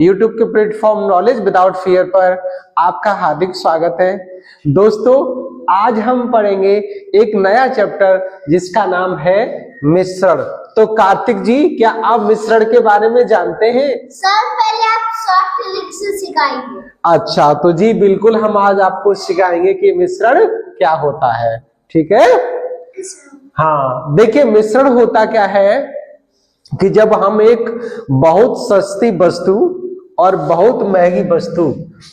YouTube के platform knowledge without fear पर आपका हार्दिक स्वागत है। दोस्तों, आज हम पढ़ेंगे एक नया चैप्टर जिसका नाम है मिश्रण। तो कार्तिक जी, क्या आप मिश्रण के बारे में जानते हैं? सर, पहले आप शॉर्ट ट्रिक से सिखाएंगे। अच्छा, तो जी बिल्कुल, हम आज आपको सिखाएंगे कि मिश्रण क्या होता है। ठीक है? हाँ, देखिए मिश्रण होता क्या है कि जब हम एक बहुत सस्ती वस्तु और बहुत महंगी वस्तु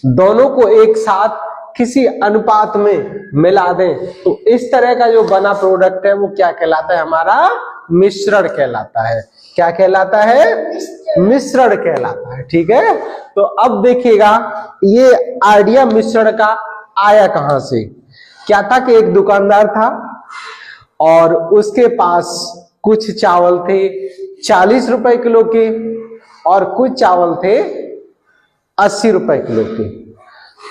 दोनों को एक साथ किसी अनुपात में मिला दें तो इस तरह का जो बना प्रोडक्ट है वो क्या कहलाता है? हमारा मिश्रण कहलाता है। क्या कहलाता है? मिश्रण कहलाता है। ठीक है, तो अब देखिएगा ये आइडिया मिश्रण का आया कहां से। क्या था कि एक दुकानदार था और उसके पास कुछ चावल थे 40 रुपए किलो के और कुछ चावल थे 80 रुपए किलो के।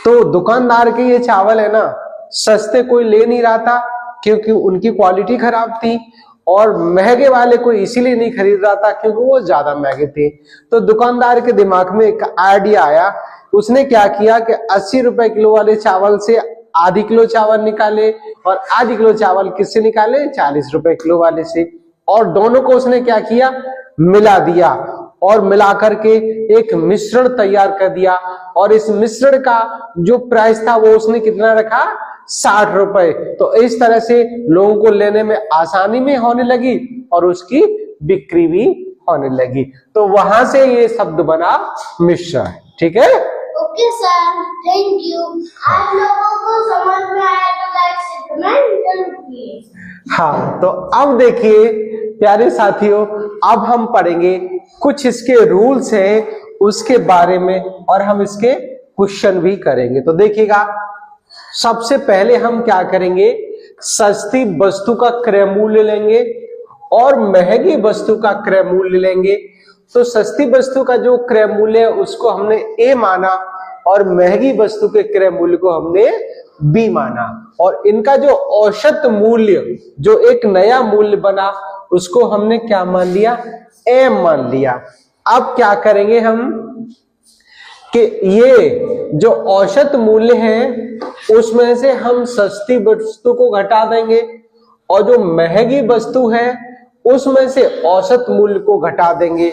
तो दुकानदार के ये चावल है ना, सस्ते कोई ले नहीं रहा था क्योंकि उनकी क्वालिटी खराब थी, और महंगे वाले कोई इसीलिए नहीं खरीद रहा था क्योंकि वो ज्यादा महंगे थे। तो दुकानदार के दिमाग में एक आइडिया आया। उसने क्या किया कि 80 रुपए किलो वाले चावल से आधी किलो चावल निकाले और आधी किलो चावल किससे निकाले? 40 रुपए किलो वाले से। और दोनों को उसने क्या किया? मिला दिया और मिलाकर के एक मिश्रण तैयार कर दिया। और इस मिश्रण का जो प्राइस था वो उसने कितना रखा? 60 रुपए। तो इस तरह से लोगों को लेने में आसानी में होने लगी और उसकी बिक्री भी होने लगी। तो वहां से ये शब्द बना मिश्रण। ठीक है? Okay sir, thank you. आप लोगों को समझ में आया तो लाइक से कमेंट जरूर कीजिए। हाँ, तो अब देखिए प्यारे साथियों, अब हम पढ़ेंगे कुछ इसके रूल्स हैं उसके बारे में और हम इसके क्वेश्चन भी करेंगे। तो देखिएगा, सबसे पहले हम क्या करेंगे? सस्ती वस्तु का क्रय मूल्य लेंगे और महंगी वस्तु का क्रय मूल्य लेंगे। तो सस्ती वस्तु का जो क्रय मूल्य है उसको हमने ए माना और महंगी वस्तु के क्रय मूल्य को हमने बी माना, और इनका जो औसत मूल्य, जो एक नया मूल्य बना, उसको हमने क्या मान लिया? एम मान लिया। अब क्या करेंगे हम कि ये जो औसत मूल्य है उसमें से हम सस्ती वस्तु को घटा देंगे और जो महंगी वस्तु है उसमें से औसत मूल्य को घटा देंगे।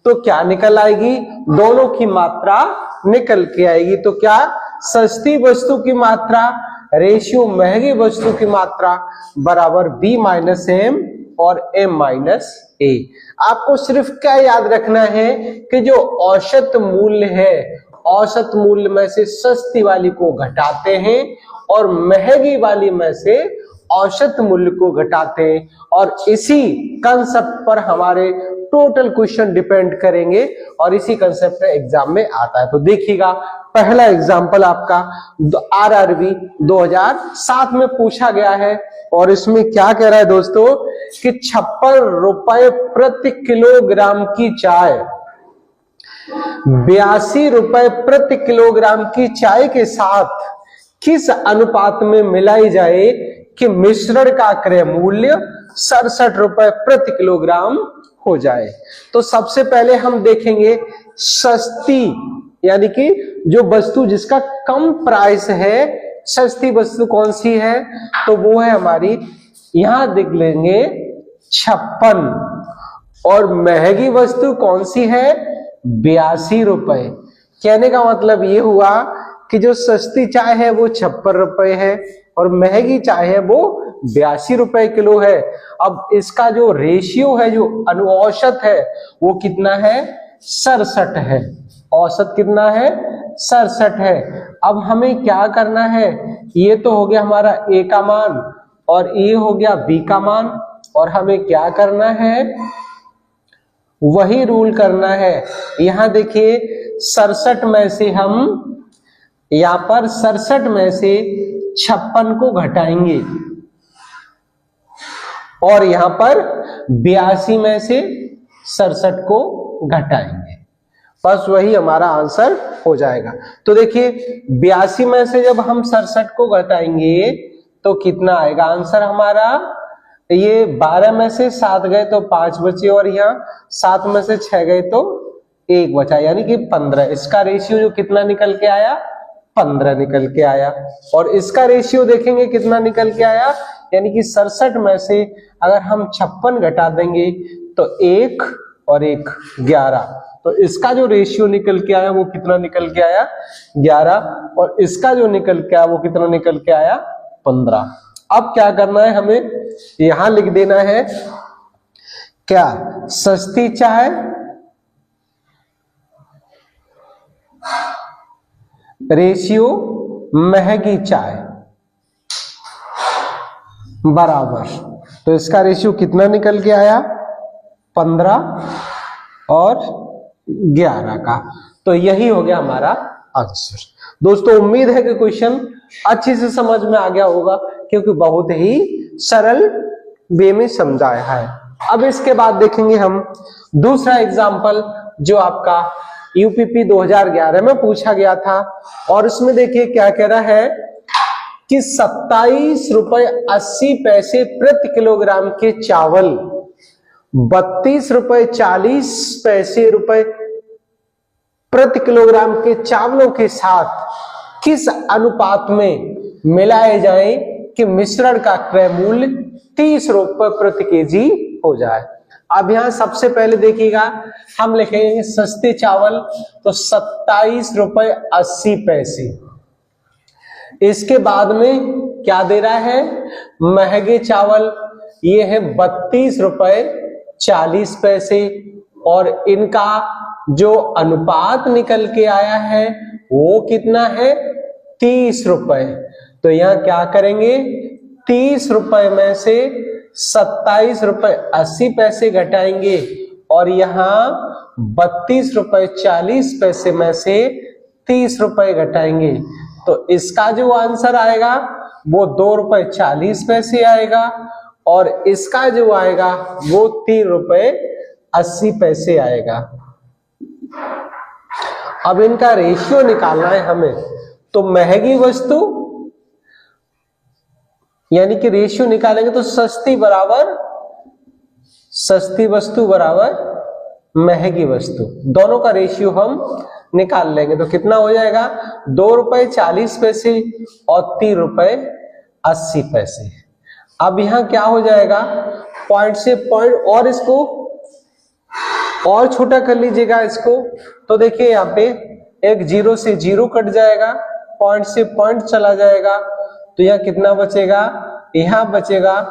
तो क्या निकल आएगी? दोनों की मात्रा निकल के आएगी। तो क्या? सस्ती वस्तु की मात्रा रेशियो महंगी वस्तु की मात्रा बराबर बी माइनस एम और एम माइनस ए। आपको सिर्फ क्या याद रखना है कि जो औसत मूल्य है, औसत मूल्य में से सस्ती वाली को घटाते हैं और महंगी वाली में से औसत मूल्य को घटाते हैं, और इसी कंसेप्ट पर हमारे टोटल क्वेश्चन डिपेंड करेंगे और इसी कंसेप्ट एग्जाम में आता है। तो देखिएगा, पहला एग्जांपल आपका आरआरबी 2007 में पूछा गया है और इसमें क्या कह रहा है दोस्तों कि 56 रुपए प्रति किलोग्राम की चाय 82 रुपए प्रति किलोग्राम की चाय के साथ किस अनुपात में मिलाई जाए कि मिश्रण का क्रय मूल्य 67 रुपए प्रति किलोग्राम हो जाए। तो सबसे पहले हम देखेंगे सस्ती, यानी कि जो वस्तु जिसका कम प्राइस है, सस्ती वस्तु कौन सी है? तो वो है हमारी, यहां देख लेंगे 56, और महंगी वस्तु कौन सी है? 82 रुपए। कहने का मतलब ये हुआ कि जो सस्ती चाय है वो 56 रुपए है और महंगी चाय है वो 82 रुपए किलो है। अब इसका जो रेशियो है, जो औसत है, वो कितना है? 67 है। औसत कितना है? 67 है। अब हमें क्या करना है? ये तो हो गया हमारा ए का मान और ये हो गया बी का मान, और हमें क्या करना है? वही रूल करना है। यहां देखिए 67 में से हम, यहां पर 67 में से 56 को घटाएंगे और यहां पर 82 में से 67 को घटाएंगे, बस वही हमारा आंसर हो जाएगा। तो देखिए 82 में से जब हम 67 को घटाएंगे तो कितना आएगा आंसर हमारा? ये 12 में से 7 गए तो 5 बचे, और यहाँ 7 में से 6 गए तो 1 बचा, यानी कि 15। इसका रेशियो जो कितना निकल के आया, 15 निकल के आया। और इसका रेशियो देखेंगे कितना निकल के आया, यानी कि 67 में से अगर हम 56 घटा देंगे तो 1 और 1 11, तो इसका जो रेशियो निकल के आया वो कितना निकल के आया, 11। और इसका जो निकल के आया वो कितना निकल के आया, 15। अब क्या करना है हमें, यहां लिख देना है क्या, सस्ती चाय रेशियो महंगी चाय बराबर, तो इसका रेशियो कितना निकल के आया, 15 और 11 का। तो यही हो गया हमारा आंसर। दोस्तों उम्मीद है कि क्वेश्चन अच्छे से समझ में आ गया होगा, क्योंकि बहुत ही सरल वे में समझाया है। अब इसके बाद देखेंगे हम दूसरा एग्जाम्पल जो आपका यूपीपी 2011 में पूछा गया था, और उसमें देखिए क्या कह रहा है कि 27 रुपए 80 पैसे प्रति किलोग्राम के चावल 32 रुपए 40 पैसे प्रति किलोग्राम के चावलों के साथ किस अनुपात में मिलाए जाएं कि मिश्रण का क्रय मूल्य 30 रुपए प्रति केजी हो जाए। अब यहां सबसे पहले देखिएगा, हम लिखेंगे सस्ते चावल, तो 27 रुपए 80 पैसे। इसके बाद में क्या दे रहा है, महंगे चावल, ये है 32 रुपए 40 पैसे, और इनका जो अनुपात निकल के आया है वो कितना है, 30 रुपए। तो यहां क्या करेंगे, 30 रुपए में से 27 रुपए 80 पैसे घटाएंगे, और यहां 32 रुपए 40 पैसे में से 30 रुपए घटाएंगे, तो इसका जो आंसर आएगा वो 2 रुपए 40 पैसे आएगा, और इसका जो आएगा वो 3 रुपए 80 पैसे आएगा। अब इनका रेशियो निकालना है हमें, तो महंगी वस्तु यानी कि रेशियो निकालेंगे तो सस्ती वस्तु बराबर महंगी वस्तु, दोनों का रेशियो हम निकाल लेंगे। तो कितना हो जाएगा, 2 रुपए 40 पैसे और 3 रुपए 80 पैसे। अब यहां क्या हो जाएगा, पॉइंट से पॉइंट और इसको और छोटा कर लीजिएगा इसको, तो देखिए यहाँ पे एक 0 से 0 कट जाएगा, पॉइंट से पॉइंट चला जाएगा, तो यहाँ कितना बचेगा, यहाँ बचेगा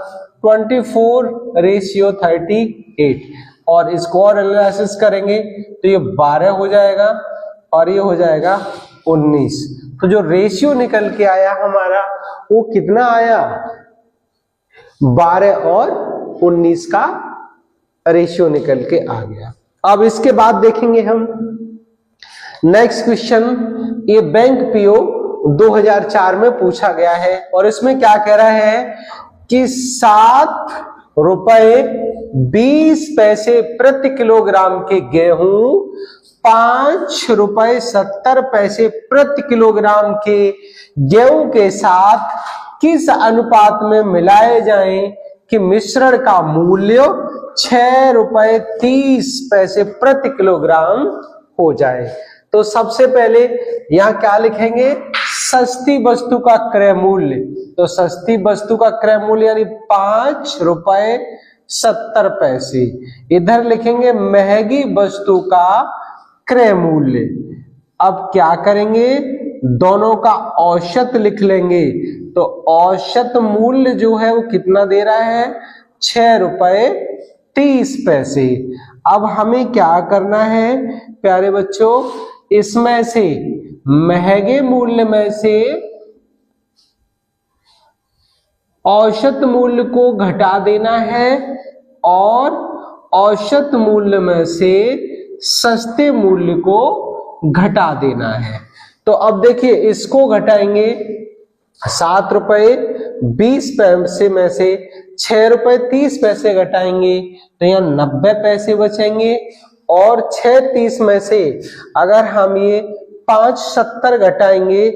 24:38, और इसको और एनालिसिस करेंगे तो ये 12 हो जाएगा और ये हो जाएगा 19। तो जो रेशियो निकल के आया हमारा वो कितना आया, 12 और 19 का रेशियो निकल के आ गया। अब इसके बाद देखेंगे हम नेक्स्ट क्वेश्चन, ये बैंक पीओ 2004 में पूछा गया है, और इसमें क्या कह रहा है कि 7 रुपए 20 पैसे प्रति किलोग्राम के गेहूं 5 रुपए 70 पैसे प्रति किलोग्राम के गेहूं के साथ किस अनुपात में मिलाए जाएं कि मिश्रण का मूल्य 6 रुपए 30 पैसे प्रति किलोग्राम हो जाए। तो सबसे पहले यहां क्या लिखेंगे, सस्ती वस्तु का क्रय मूल्य, तो सस्ती वस्तु का क्रय मूल्य यानी 5 रुपए 70 पैसे। इधर लिखेंगे महंगी वस्तु का क्रय मूल्य। अब क्या करेंगे, दोनों का औसत लिख लेंगे, तो औसत मूल्य जो है वो कितना दे रहा है, 6 रुपए 30 पैसे। अब हमें क्या करना है प्यारे बच्चों, इसमें से महंगे मूल्य में से औसत मूल्य को घटा देना है, और औसत मूल्य में से सस्ते मूल्य को घटा देना है। तो अब देखिए इसको घटाएंगे, 7 रुपए 20 पैसे में से 6 रुपए 30 पैसे घटाएंगे तो यहाँ 90 पैसे बचेंगे, और 6.30 में से अगर हम ये 5.70 घटाएंगे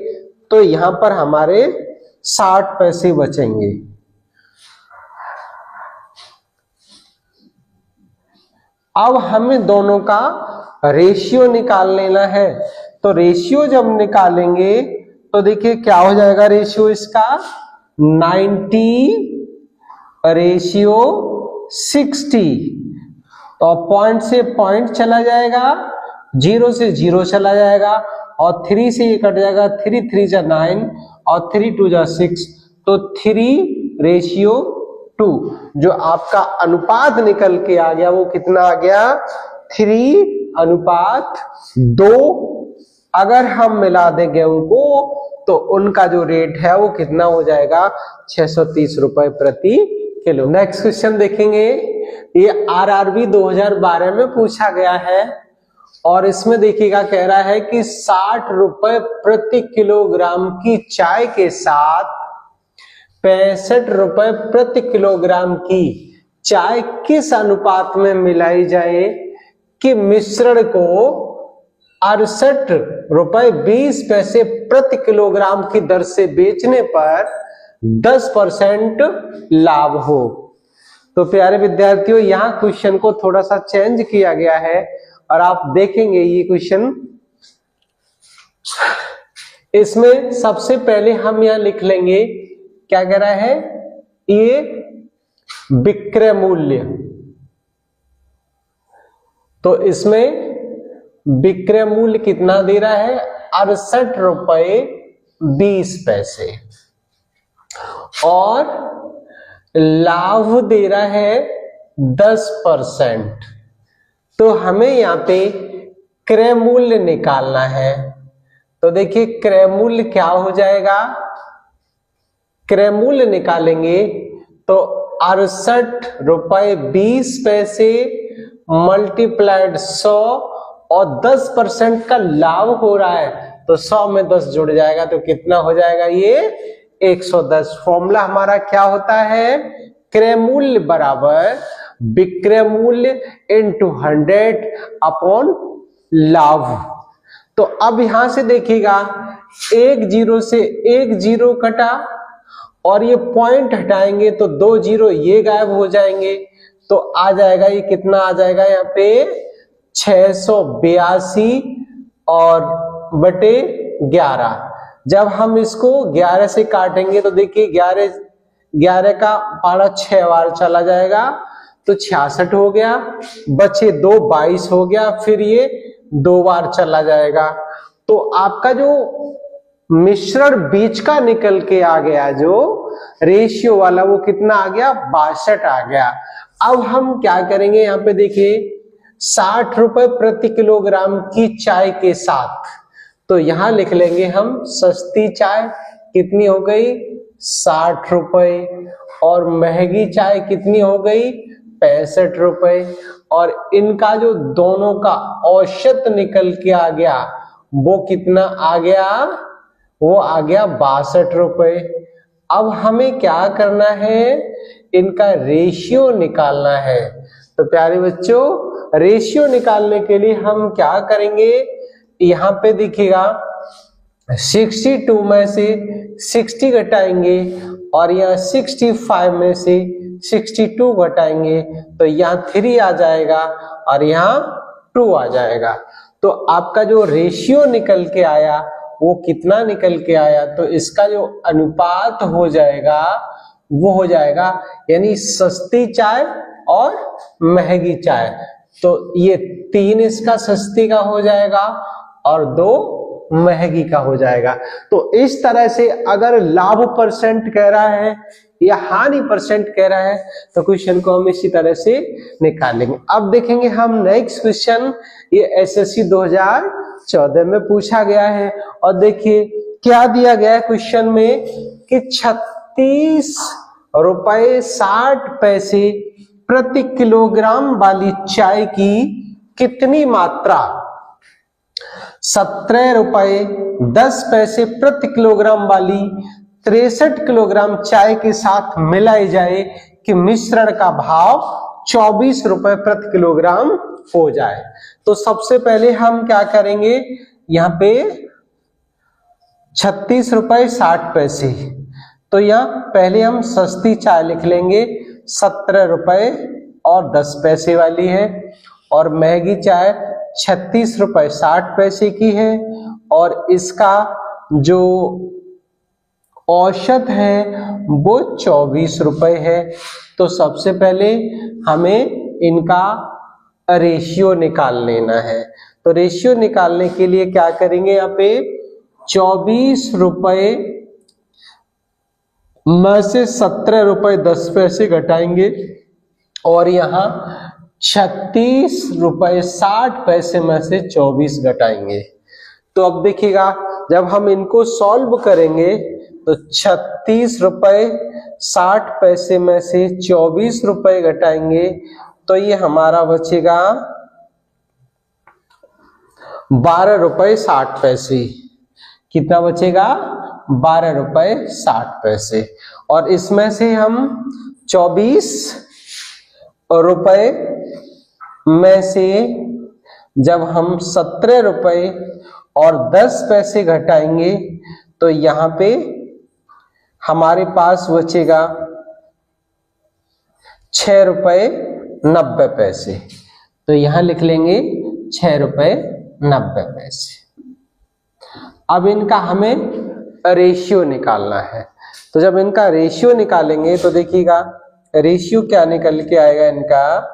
तो यहां पर हमारे 60 पैसे बचेंगे। अब हमें दोनों का रेशियो निकाल लेना है। तो रेशियो जब निकालेंगे तो देखिए क्या हो जाएगा रेशियो इसका 90:60। तो पॉइंट से पॉइंट चला जाएगा, 0 से 0 चला जाएगा और 3 से ये कट जाएगा, 3 3 जा 9 और 3 2 जा 6, तो 3:2। जो आपका अनुपात निकल के आ गया वो कितना आ गया 3:2। अगर हम मिला दें गेहूं को तो उनका जो रेट है वो कितना हो जाएगा 630 रुपए प्रति किलो। नेक्स्ट क्वेश्चन देखेंगे, ये आरआरबी 2012 में पूछा गया है और इसमें देखिएगा कह रहा है कि 60 रुपए प्रति किलोग्राम की चाय के साथ 65 रुपए प्रति किलोग्राम की चाय किस अनुपात में मिलाई जाए कि मिश्रण को 68 रुपए 20 पैसे प्रति किलोग्राम की दर से बेचने पर 10% लाभ हो। तो प्यारे विद्यार्थियों, यहां क्वेश्चन को थोड़ा सा चेंज किया गया है और आप देखेंगे ये क्वेश्चन, इसमें सबसे पहले हम यहां लिख लेंगे क्या कह रहा है, ये विक्रय मूल्य। तो इसमें विक्रय मूल्य कितना दे रहा है 68 रुपए 20 पैसे और लाभ दे रहा है 10%। तो हमें यहां पे क्रय मूल्य निकालना है। तो देखिए क्रय मूल्य क्या हो जाएगा, क्रय मूल्य निकालेंगे तो 68 रुपए 20 पैसे मल्टीप्लाइड 100 और 10% का लाभ हो रहा है तो 100 में 10 जुड़ जाएगा तो कितना हो जाएगा ये 110। फॉर्मूला हमारा क्या होता है, क्रय मूल्य बराबर विक्रय मूल्य इंटू 100 अपॉन लाभ। तो अब यहां से देखिएगा 1 0 से 1 0 कटा और ये पॉइंट हटाएंगे तो 2 0 ये गायब हो जाएंगे तो आ जाएगा ये कितना आ जाएगा यहाँ पे 682 और बटे 11। जब हम इसको 11 से काटेंगे तो देखिए 11 का पारा 6 बार चला जाएगा तो 66 हो गया, बचे 2 22 हो गया, फिर ये 2 बार चला जाएगा। तो आपका जो मिश्रण बीच का निकल के आ गया जो रेशियो वाला वो कितना आ गया 62 आ गया। अब हम क्या करेंगे, यहाँ पे देखिए 60 रुपए प्रति किलोग्राम की चाय के साथ, तो यहां लिख लेंगे हम सस्ती चाय कितनी हो गई 60 रुपए और महंगी चाय कितनी हो गई 65 रुपए और इनका जो दोनों का औसत निकल के आ गया वो कितना आ गया, वो आ गया 62 रुपए। अब हमें क्या करना है, इनका रेशियो निकालना है। तो प्यारे बच्चों रेशियो निकालने के लिए हम क्या करेंगे, यहाँ पे देखिएगा 62 में से 60 घटाएंगे और यहाँ 65 में से 62 घटाएंगे तो यहाँ 3 आ जाएगा और यहाँ 2 आ जाएगा। तो आपका जो रेशियो निकल के आया वो कितना निकल के आया, तो इसका जो अनुपात हो जाएगा वो हो जाएगा यानी सस्ती चाय और महंगी चाय, तो ये 3 इसका सस्ती का हो जाएगा और 2 महंगी का हो जाएगा। तो इस तरह से अगर लाभ परसेंट कह रहा है या हानि परसेंट कह रहा है तो क्वेश्चन को हम इसी तरह से निकालेंगे। अब देखेंगे हम नेक्स्ट क्वेश्चन, ये एसएससी 2014 में पूछा गया है और देखिए क्या दिया गया है क्वेश्चन में कि 36 रुपए 60 पैसे प्रति किलोग्राम वाली चाय की कितनी मात्रा 17 रुपए 10 पैसे प्रति किलोग्राम वाली 63 किलोग्राम चाय के साथ मिलाई जाए कि मिश्रण का भाव 24 रुपए प्रति किलोग्राम हो जाए। तो सबसे पहले हम क्या करेंगे, यहाँ पे 36 रुपए 60 पैसे, तो यहाँ पहले हम सस्ती चाय लिख लेंगे 17 रुपए और 10 पैसे वाली है और महंगी चाय 36 रुपए 60 पैसे की है, और इसका जो औसत है वो 24 रुपए है। तो सबसे पहले हमें इनका रेशियो निकाल लेना है। तो रेशियो निकालने के लिए क्या करेंगे, यहाँ पे 24 रुपए में से 17 रुपए 10 पैसे घटाएंगे, और यहाँ 36 रुपए 60 पैसे में से 24 घटाएंगे। तो अब देखिएगा, जब हम इनको सॉल्व करेंगे तो 36 रुपए 60 पैसे में से 24 रुपए घटाएंगे तो ये हमारा बचेगा 12 रुपए 60 पैसे। कितना बचेगा, 12 रुपए 60 पैसे। और इसमें से हम 24 रुपए में से जब हम 17 रुपए और 10 पैसे घटाएंगे तो यहाँ पे हमारे पास बचेगा 6 रुपए 90 पैसे। तो यहां लिख लेंगे 6 रुपए 90 पैसे। अब इनका हमें रेशियो निकालना है। तो जब इनका रेशियो निकालेंगे तो देखिएगा रेशियो क्या निकल के आएगा, इनका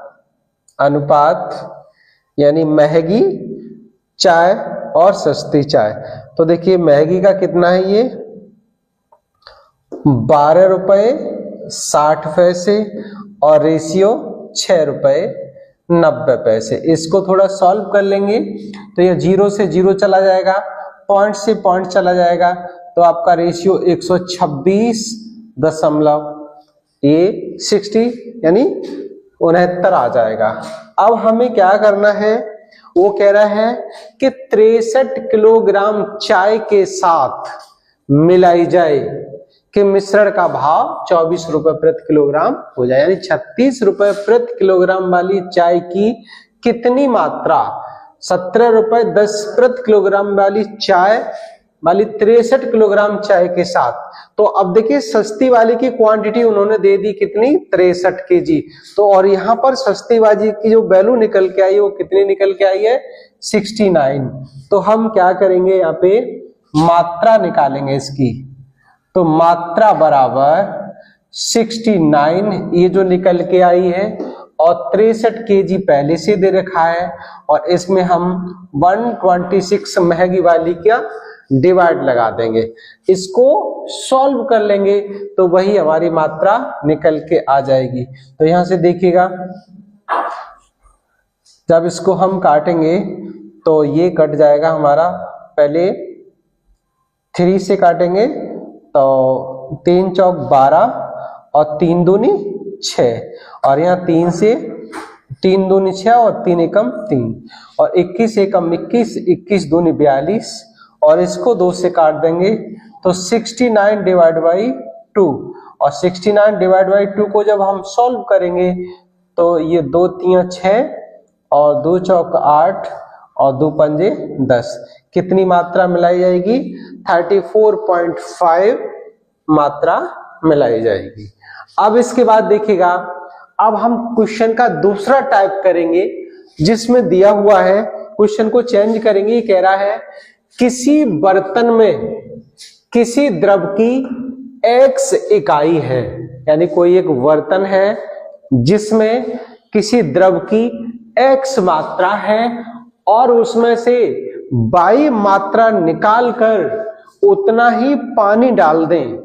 अनुपात, यानी महंगी चाय और सस्ती चाय। तो देखिए महंगी का कितना है, ये 12 रुपए 60 पैसे और रेशियो 6 रुपए 90 पैसे। इसको थोड़ा सॉल्व कर लेंगे तो ये 0 से 0 चला जाएगा, पॉइंट से पॉइंट चला जाएगा, तो आपका रेशियो 126.60 यानी 69 आ जाएगा। अब हमें क्या करना है, वो कह रहा है कि 63 किलोग्राम चाय के साथ मिलाई जाए कि मिश्रण का भाव 24 रुपए प्रति किलोग्राम हो जाए, यानी 36 रुपए प्रति किलोग्राम वाली चाय की कितनी मात्रा 17 रुपए 10 प्रति किलोग्राम वाली चाय वाली 63 किलोग्राम चाय के साथ। तो अब देखिए सस्ती वाली की क्वांटिटी उन्होंने दे दी कितनी, 63 केजी। तो और यहाँ पर सस्ती वाली की जो वैल्यू निकल के आई है वो कितनी निकल के आई है, 69। तो हम क्या करेंगे, यहाँ पे मात्रा निकालेंगे इसकी। तो मात्रा बराबर 69 ये जो निकल के आई है, और 63 केजी पहले से दे रखा है, और इसमें हम 126 महंगी वाली क्या डिवाइड लगा देंगे। इसको सॉल्व कर लेंगे तो वही हमारी मात्रा निकल के आ जाएगी। तो यहां से देखिएगा जब इसको हम काटेंगे तो ये कट जाएगा हमारा, पहले 3 से काटेंगे तो 3 चौक 12 और 3 दूनी 6, और यहाँ 3 से 3 दूनी 6 और 3 एकम 3, और 21 एकम 21, 21 दूनी 42, और इसको 2 से काट देंगे तो 69 डिवाइड बाई 2, और 69 डिवाइड बाई 2 को जब हम सॉल्व करेंगे तो ये 2 3 6 और 2 चौक 8 और 2 पंजे 10, कितनी मात्रा मिलाई जाएगी, 34.5 मात्रा मिलाई जाएगी। अब इसके बाद देखिएगा, अब हम क्वेश्चन का दूसरा टाइप करेंगे जिसमें दिया हुआ है, क्वेश्चन को चेंज करेंगे। ये कह रहा है किसी बर्तन में किसी द्रव की x इकाई है, यानी कोई एक बर्तन है जिसमें किसी द्रव की x मात्रा है और उसमें से y मात्रा निकालकर उतना ही पानी डाल दें,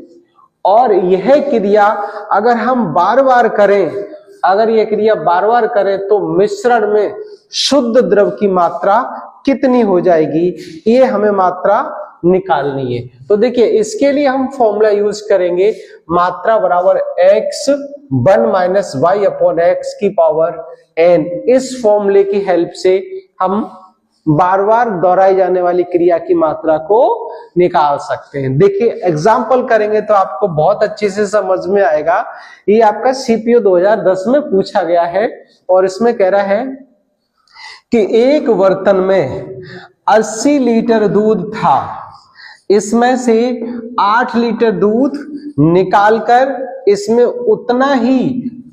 और यह क्रिया अगर हम बार बार करें, अगर यह क्रिया बार बार करें तो मिश्रण में शुद्ध द्रव की मात्रा कितनी हो जाएगी, ये हमें मात्रा निकालनी है। तो देखिए इसके लिए हम फॉर्मूला यूज करेंगे, मात्रा बराबर x 1 minus y upon x की पावर n। इस फॉर्मूले की हेल्प से हम बार बार दोहराई जाने वाली क्रिया की मात्रा को निकाल सकते हैं। देखिए एग्जाम्पल करेंगे तो आपको बहुत अच्छे से समझ में आएगा। ये आपका सीपीओ 2010 में पूछा गया है, और इसमें कह रहा है कि एक बर्तन में 80 लीटर दूध था, इसमें से 8 लीटर दूध निकालकर इसमें उतना ही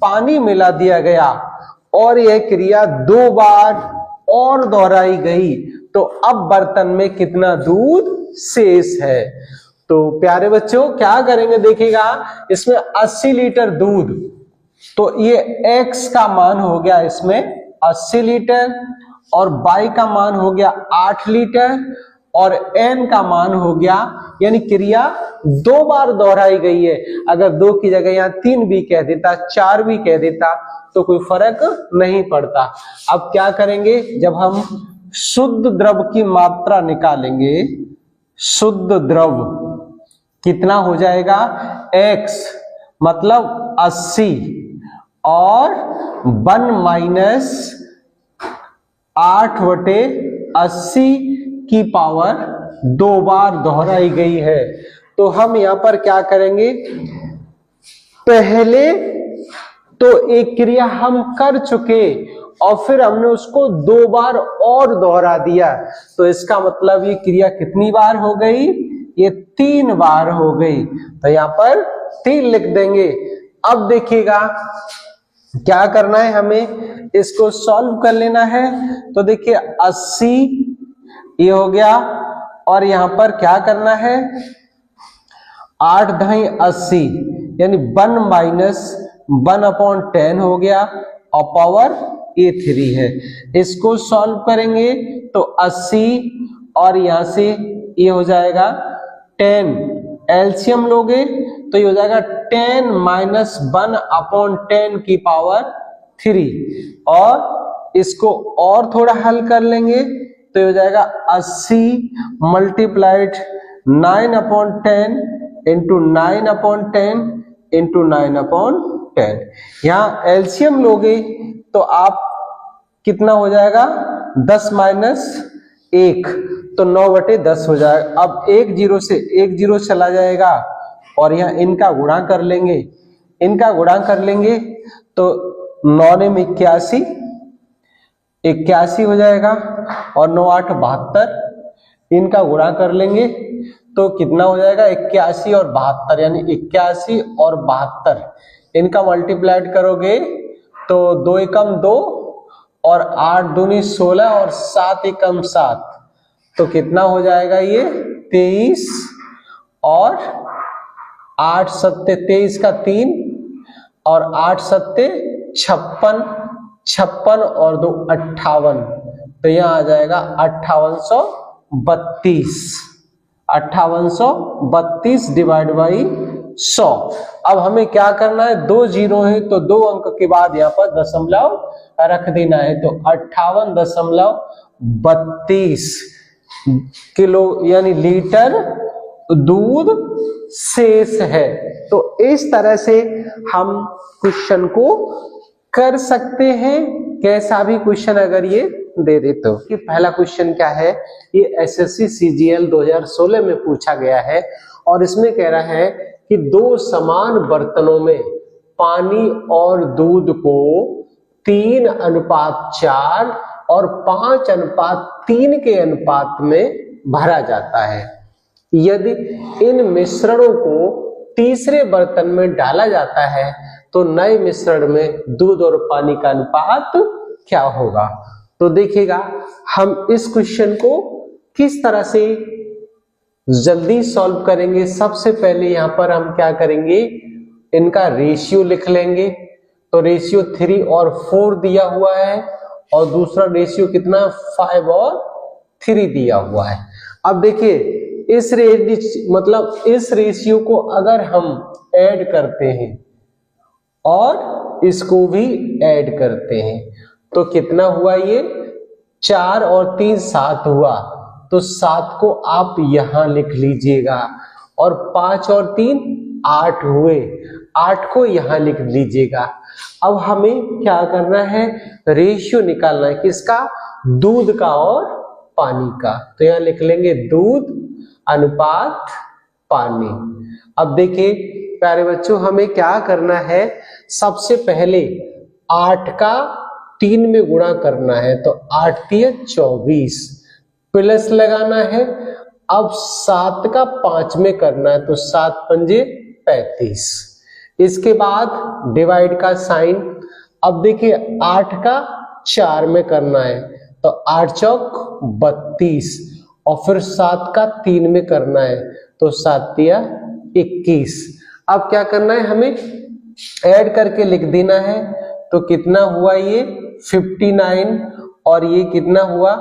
पानी मिला दिया गया, और यह क्रिया 2 बार और दोहराई गई, तो अब बर्तन में कितना दूध शेष है। तो प्यारे बच्चों क्या करेंगे, देखिएगा इसमें 80 लीटर दूध, तो ये x का मान हो गया इसमें 80 लीटर, और y का मान हो गया 8 लीटर, और n का मान हो गया, यानी क्रिया 2 बार दोहराई गई है। अगर 2 की जगह यहाँ 3 भी कह देता, 4 भी कह देता, तो कोई फर्क नहीं पड़ता। अब क्या करेंगे, जब हम शुद्ध द्रव की मात्रा निकालेंगे, शुद्ध द्रव कितना हो जाएगा, x मतलब 80 और 1 माइनस 8/80 की पावर 2 बार दोहराई गई है। तो हम यहां पर क्या करेंगे, पहले तो एक क्रिया हम कर चुके और फिर हमने उसको 2 बार और दोहरा दिया, तो इसका मतलब ये क्रिया कितनी बार हो गई, ये 3 बार हो गई। तो यहां पर 3 लिख देंगे। अब देखिएगा क्या करना है, हमें इसको सॉल्व कर लेना है। तो देखिए 80 ये हो गया, और यहां पर क्या करना है, 8 × 80 यानी 1 माइनस 1/10 हो गया, और पावर ये 3 है। इसको सॉल्व करेंगे तो 80 और यहां से ये हो जाएगा 10, एलसीएम लोगे तो ये हो जाएगा 10 माइनस 1/10 की पावर 3, और इसको और थोड़ा हल कर लेंगे तो ये हो जाएगा 80 मल्टीप्लाइड 9/10 इंटू 9/10 इंटू 9/10। यहाँ एलसीएम लोगे तो आप कितना हो जाएगा, 10 माइनस 1 तो 9/10 हो जाएगा। अब 1 0 से 1 0 चला जाएगा, और यहाँ इनका गुणा कर लेंगे, इनका गुणा कर लेंगे तो 9 में 81, 81 हो जाएगा, और 9 8 72, इनका गुणा कर लेंगे तो कितना हो जाएगा, 81 और 72, यानी 81 और 72, इनका मल्टीप्लाइड करोगे तो 2 एकम 2 और 8 दूनी 16 और 7 एकम 7, तो कितना हो जाएगा ये 23, और 8 सत्ते 23 का 3, और 8 सत्ते 56, 56 और 2 58, तो यहाँ आ जाएगा 5832, 5832 डिवाइड बाई 100। अब हमें क्या करना है, 2 0 है तो 2 अंक के बाद यहाँ पर दशमलव रख देना है, तो 58.32 किलो यानी लीटर दूध शेष है। तो इस तरह से हम क्वेश्चन को कर सकते हैं, कैसा भी क्वेश्चन अगर ये दे दे तो। कि पहला क्वेश्चन क्या है, ये एसएससी सीजीएल 2016 में पूछा गया है, और इसमें कह रहा है कि 2 समान बर्तनों में पानी और दूध को 3:4 और 5:3 के अनुपात में भरा जाता है। यदि इन मिश्रणों को तीसरे बर्तन में डाला जाता है तो नए मिश्रण में दूध और पानी का अनुपात क्या होगा। तो देखिएगा हम इस क्वेश्चन को किस तरह से जल्दी सॉल्व करेंगे। सबसे पहले यहां पर हम क्या करेंगे, इनका रेशियो लिख लेंगे। तो रेशियो 3 और 4 दिया हुआ है, और दूसरा रेशियो कितना 5 और 3 दिया हुआ है। अब देखिए इस रेशियो को अगर हम ऐड करते हैं और इसको भी ऐड करते हैं तो कितना हुआ, ये 4 और 3 7 हुआ, तो 7 को आप यहां लिख लीजिएगा, और 5 और 3 8 हुए, 8 को यहां लिख लीजिएगा। अब हमें क्या करना है, रेशियो निकालना है, किसका, दूध का और पानी का। तो यहां लिख लेंगे दूध अनुपात पानी। अब देखिए प्यारे बच्चों हमें क्या करना है, सबसे पहले 8 का 3 में गुणा करना है, तो 8 × 24 प्लस लगाना है। अब 7 का 5 में करना है, तो 7 × 5 = 35। इसके बाद डिवाइड का साइन, अब देखिए 8 का 4 में करना है तो 8 चौक 32 और फिर 7 का 3 में करना है तो 7 तिया 21। अब क्या करना है, हमें ऐड करके लिख देना है। तो कितना हुआ ये 59 और ये कितना हुआ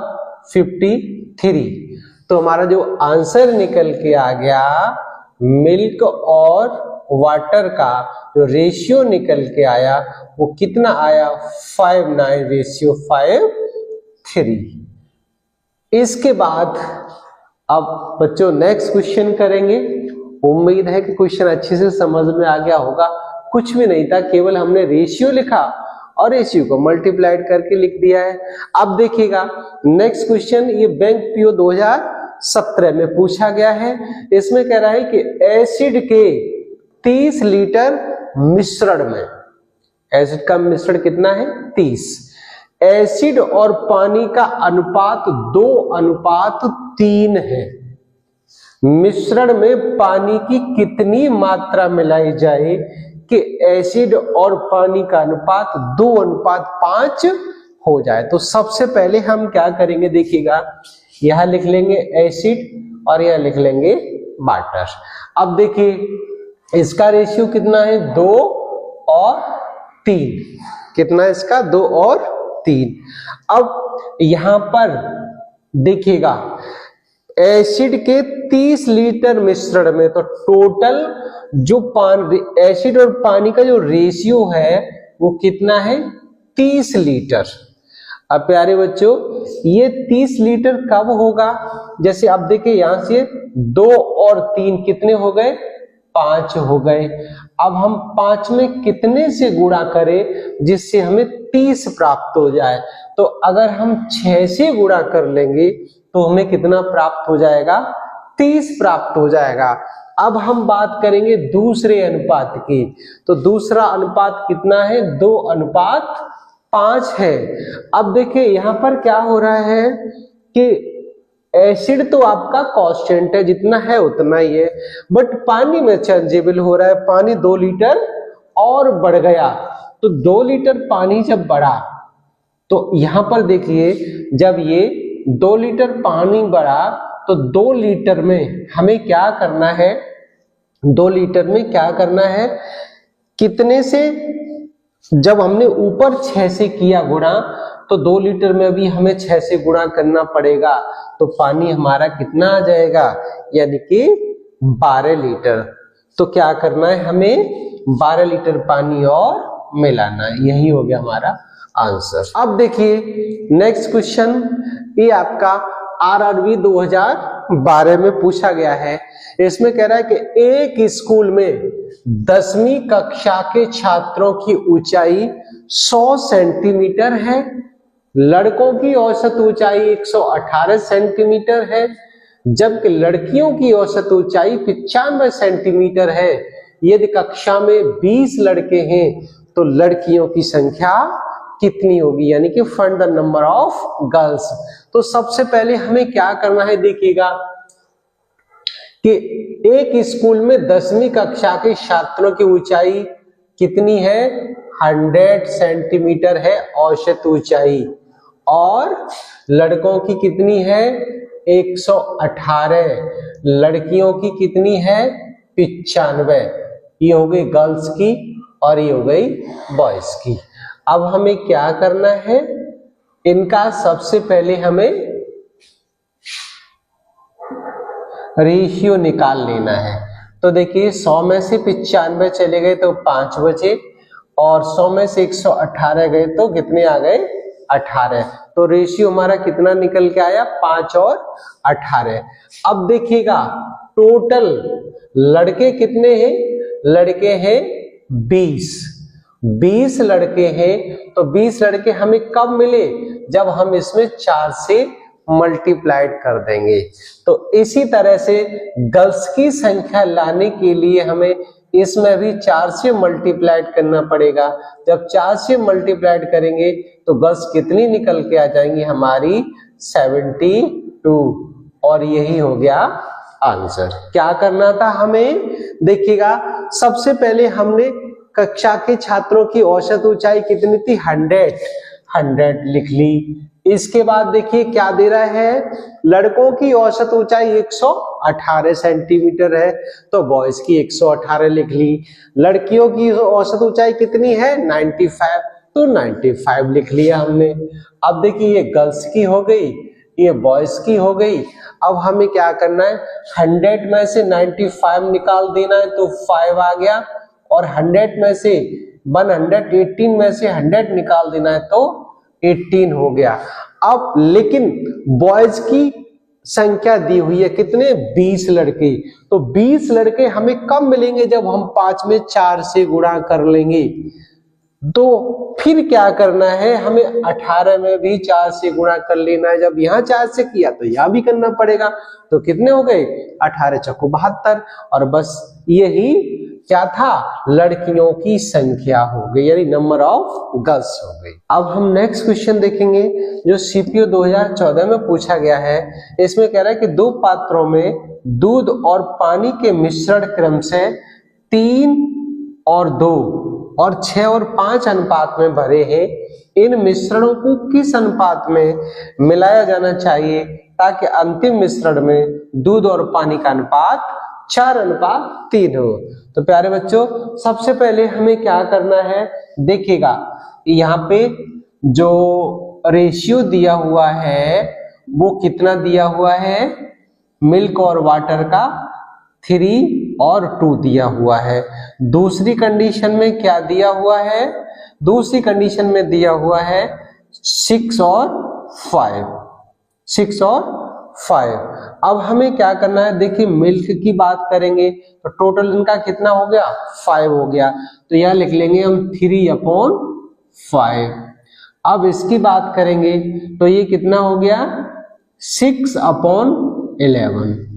53। तो हमारा जो आंसर निकल के आ गया मिल्क और वाटर का जो रेशियो निकल के आया वो कितना आया 59:5:3। इसके बाद अब बच्चों नेक्स्ट क्वेश्चन करेंगे। उम्मीद है कि क्वेश्चन अच्छे से समझ में आ गया होगा। कुछ भी नहीं था, केवल हमने रेशियो लिखा और रेशियो को मल्टीप्लाइड करके लिख दिया है। अब देखिएगा नेक्स्ट क्वेश्चन, ये बैंक पीओ 2017 में पूछा गया है। इसमें कह रहा है कि एसिड के 30 लीटर मिश्रण में, एसिड का मिश्रण कितना है 30, एसिड और पानी का अनुपात 2:3 है। मिश्रण में पानी की कितनी मात्रा मिलाई जाए कि एसिड और पानी का अनुपात 2:5 हो जाए। तो सबसे पहले हम क्या करेंगे, देखिएगा यहां लिख लेंगे एसिड और यहां लिख लेंगे वाटर। अब देखिए इसका रेशियो कितना है 2 और 3, कितना है इसका 2 और 3। अब यहां पर देखिएगा एसिड के 30 लीटर मिश्रण में तो टोटल जो एसिड और पानी का जो रेशियो है वो कितना है 30 लीटर। अब प्यारे बच्चों ये 30 लीटर कब होगा, जैसे अब देखिए यहां से 2 और 3 कितने हो गए 5 हो गए। अब हम 5 में कितने से गुणा करें जिससे हमें 30 प्राप्त हो जाए। तो अगर हम 6 से गुणा कर लेंगे तो हमें कितना प्राप्त हो जाएगा 30 प्राप्त हो जाएगा। अब हम बात करेंगे दूसरे अनुपात की। तो दूसरा अनुपात कितना है 2:5 है। अब देखिए यहां पर क्या हो रहा है कि एसिड तो आपका कांस्टेंट है, जितना है उतना ही है, बट पानी में चेंजेबल हो रहा है। पानी 2 लीटर और बढ़ गया, तो 2 लीटर पानी जब बढ़ा तो यहां पर देखिए जब ये 2 लीटर पानी बढ़ा तो 2 लीटर में हमें क्या करना है, 2 लीटर में क्या करना है कितने से, जब हमने ऊपर 6 से किया गुणा तो 2 लीटर में अभी हमें 6 से गुणा करना पड़ेगा। तो पानी हमारा कितना आ जाएगा, यानी कि 12 लीटर। तो क्या करना है हमें 12 लीटर पानी और मिलाना है। यही हो गया हमारा आंसर। अब देखिए नेक्स्ट क्वेश्चन, ये आपका आरआरबी 2012 में पूछा गया है। इसमें कह रहा है कि एक स्कूल में 10वीं कक्षा के छात्रों की ऊंचाई 100 सेंटीमीटर है, लड़कों की औसत ऊंचाई 118 सेंटीमीटर है, जबकि लड़कियों की औसत ऊंचाई 95 सेंटीमीटर है। यदि कक्षा में 20 लड़के हैं तो लड़कियों की संख्या कितनी होगी, यानी कि find the number of girls. तो सबसे पहले हमें क्या करना है, देखिएगा कि एक स्कूल में 10वीं कक्षा के छात्रों की ऊंचाई कितनी है 100 सेंटीमीटर है औसत ऊंचाई, और लड़कों की कितनी है 118, लड़कियों की कितनी है 95। ये हो गई गर्ल्स की और ये हो गई बॉयज की। अब हमें क्या करना है, इनका सबसे पहले हमें रेशियो निकाल लेना है। तो देखिए 100 में से 95 चले गए तो 5 बचे, और 100 में से 118 गए तो कितने आ गए 18। तो रेशियो हमारा कितना निकल के आया 5 और 18। अब देखिएगा टोटल लड़के कितने हैं, लड़के हैं 20 लड़के हैं। तो 20 लड़के हमें कब मिले, जब हम इसमें 4 से मल्टीप्लाइड कर देंगे। तो इसी तरह से गर्ल्स की संख्या लाने के लिए हमें इसमें भी 4 से मल्टीप्लाइड करना पड़ेगा। जब 4 से मल्टीप्लाइड करेंगे तो गर्ल्स कितनी निकल के आ जाएंगी हमारी 72, और यही हो गया आंसर। क्या करना था हमें, देखिएगा सबसे पहले हमने कक्षा के छात्रों की औसत ऊंचाई कितनी थी? 100 लिख ली। इसके बाद देखिए क्या दे रहा है, लड़कों की औसत ऊंचाई 118 सेंटीमीटर है, तो बॉयज की 118 लिख ली। लड़कियों की औसत ऊंचाई कितनी है? 95, तो 95 लिख लिया हमने। अब देखिए ये गर्ल्स की हो गई, ये बॉयज की हो गई। अब हमें क्या करना है, 100 में से 95 निकाल देना है, तो 5 आ गया, और 100 में से 118 में से 100 निकाल देना है, तो 18 हो गया। अब लेकिन बॉयज की संख्या दी हुई है कितने? 20 लड़के। तो 20 लड़के हमें कब मिलेंगे? जब हम 5 में 4 से गुणा कर लेंगे। तो फिर क्या करना है, हमें 18 में भी 4 से गुणा कर लेना है। जब यहाँ 4 से किया तो यहाँ भी करना पड़ेगा। तो कितने हो गए? 18 चौको 72। और बस यही क्या था, लड़कियों की संख्या हो गई, यानी नंबर ऑफ गर्ल्स हो गई। अब हम नेक्स्ट क्वेश्चन देखेंगे जो सीपीओ 2014 में पूछा गया है। इसमें कह रहा है कि 2 पात्रों में दूध और पानी के मिश्रण क्रम से 3 और 2 और 6 और 5 अनुपात में भरे हैं। इन मिश्रणों को किस अनुपात में मिलाया जाना चाहिए ताकि अंतिम मिश्रण में दूध और पानी का अनुपात 4:3 हो? तो प्यारे बच्चों, सबसे पहले हमें क्या करना है, देखिएगा यहाँ पे जो रेशियो दिया हुआ है वो कितना दिया हुआ है, मिल्क और वाटर का 3 और 2 दिया हुआ है। दूसरी कंडीशन में क्या दिया हुआ है, दूसरी कंडीशन में दिया हुआ है 6 और 5। अब हमें क्या करना है, देखिए मिल्क की बात करेंगे तो टोटल इनका कितना हो गया? 5 हो गया, तो यह लिख लेंगे हम 3/5। अब इसकी बात करेंगे तो ये कितना हो गया? 6/11।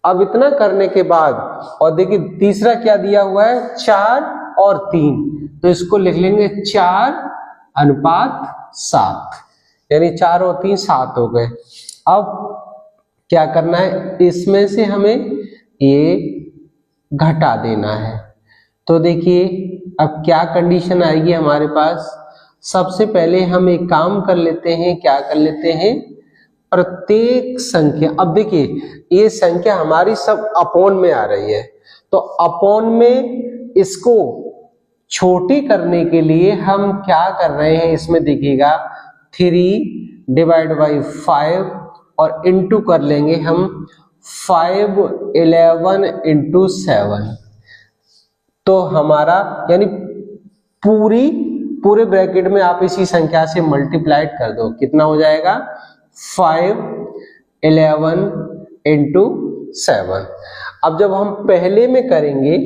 अब इतना करने के बाद, और देखिए तीसरा क्या दिया हुआ है, 4 और 3, तो इसको लिख लेंगे 4:7, यानी 4 और 3 7 हो गए। अब क्या करना है, इसमें से हमें ये घटा देना है। तो देखिए अब क्या कंडीशन आएगी हमारे पास। सबसे पहले हम एक काम कर लेते हैं, क्या कर लेते हैं, प्रत्येक संख्या, अब देखिए ये संख्या हमारी सब अपॉन में आ रही है, तो अपॉन में इसको छोटी करने के लिए हम क्या कर रहे हैं, इसमें देखिएगा 3/5 और इनटू कर लेंगे हम 5 11 × 7। तो हमारा यानी पूरे ब्रैकेट में आप इसी संख्या से मल्टीप्लाइड कर दो, कितना हो जाएगा? 5 11 × 7। अब जब हम पहले में करेंगे